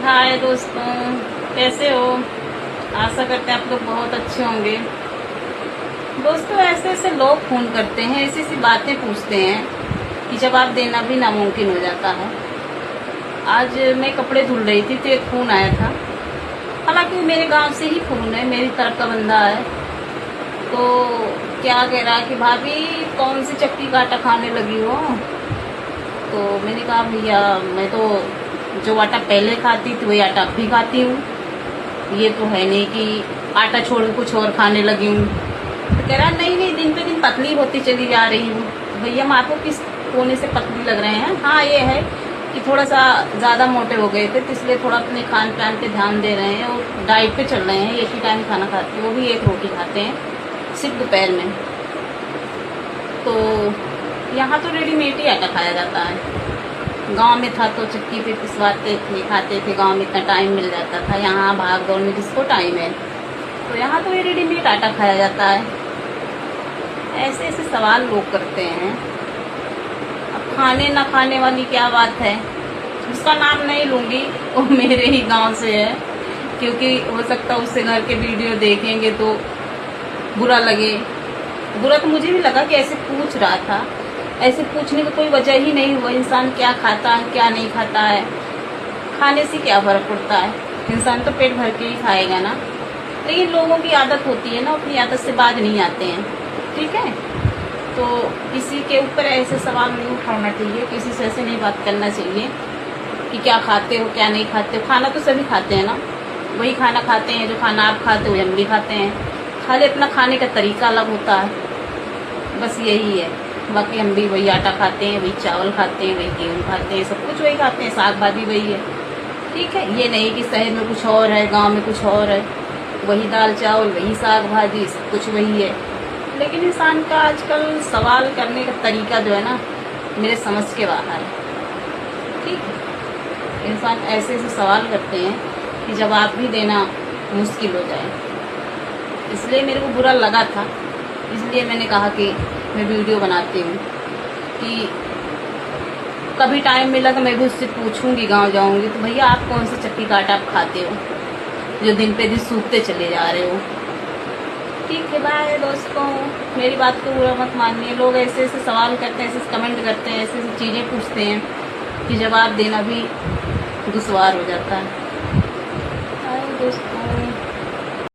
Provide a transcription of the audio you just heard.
हाय दोस्तों, कैसे हो? आशा करते हैं आप लोग बहुत अच्छे होंगे। दोस्तों, ऐसे ऐसे लोग फ़ोन करते हैं, ऐसी ऐसी बातें पूछते हैं कि जवाब देना भी नामुमकिन हो जाता है। आज मैं कपड़े धुल रही थी तो एक फ़ोन आया था। हालांकि वो मेरे गांव से ही फ़ोन है, मेरी तरफ का बंदा है। तो क्या कह रहा है कि भाभी कौन सी चक्की का आटा खाने लगी हो? तो मैंने कहा भैया मैं तो जो आटा पहले खाती थी वही आटा अब भी खाती हूँ। ये तो है नहीं कि आटा छोड़ के कुछ और खाने लगी हूँ। तो कह रहा नहीं नहीं, दिन पे दिन पतली होती चली जा रही हूँ। भैया हम आपको किस कोने से पतली लग रहे हैं? हाँ, ये है कि थोड़ा सा ज़्यादा मोटे हो गए थे तो इसलिए थोड़ा अपने खान पान पे ध्यान दे रहे हैं और डाइट पे चल रहे हैं। एक ही टाइम खाना खाते हैं, वो भी एक रोटी खाते हैं, सिर्फ दोपहर में। तो यहाँ तो रेडीमेड ही आटा खाया जाता है। गांव में था तो चक्की पे पिसवाते थे, खाते थे। गांव में इतना टाइम मिल जाता था, यहाँ भाग दौड़ में जिसको टाइम है तो यहाँ तो ये रेडीमेड आटा खाया जाता है। ऐसे ऐसे सवाल लोग करते हैं। अब खाने ना खाने वाली क्या बात है, उसका नाम नहीं लूँगी, वो मेरे ही गांव से है। क्योंकि हो सकता है उससे घर के वीडियो देखेंगे तो बुरा लगे। बुरा तो मुझे भी लगा कि ऐसे पूछ रहा था। ऐसे पूछने का कोई वजह ही नहीं हुआ। इंसान क्या खाता है क्या नहीं खाता है, खाने से क्या फर्क पड़ता है? इंसान तो पेट भर के ही खाएगा ना। लेकिन लोगों की आदत होती है ना, अपनी आदत से बाज नहीं आते हैं। ठीक है, तो किसी के ऊपर ऐसे सवाल नहीं उठाना चाहिए, किसी से ऐसे नहीं बात करना चाहिए कि क्या खाते हो क्या नहीं खाते हो। खाना तो सभी खाते हैं ना, वही खाना खाते हैं जो खाना आप खाते हो, हम भी खाते हैं। खाली अपना खाने का तरीका अलग होता है, बस यही है। बाकी हम भी वही आटा खाते हैं, वही चावल खाते हैं, वही गेहूँ खाते हैं, सब कुछ वही खाते हैं, साग भाजी वही है। ठीक है, ये नहीं कि शहर में कुछ और है, गांव में कुछ और है। वही दाल चावल, वही साग भाजी, सब कुछ वही है। लेकिन इंसान का आजकल सवाल करने का तरीका जो है ना, मेरे समझ के बाहर है। ठीक है, इंसान ऐसे ऐसे सवाल करते हैं कि जवाब भी देना मुश्किल हो जाए। इसलिए मेरे को बुरा लगा था, इसलिए मैंने कहा कि मैं वीडियो बनाती हूँ कि कभी टाइम मिला तो मैं भी उससे पूछूंगी। गांव जाऊंगी तो भैया आप कौन सी चक्की का आटा आप खाते हो जो दिन पे दिन सूखते चले जा रहे हो? ठीक है, बाय दोस्तों। मेरी बात को बुरा मत मानिए। लोग ऐसे ऐसे सवाल करते हैं, ऐसे कमेंट करते हैं, ऐसे ऐसी चीज़ें पूछते हैं कि जवाब देना भी दुश्वार हो जाता है। बाय दोस्तों।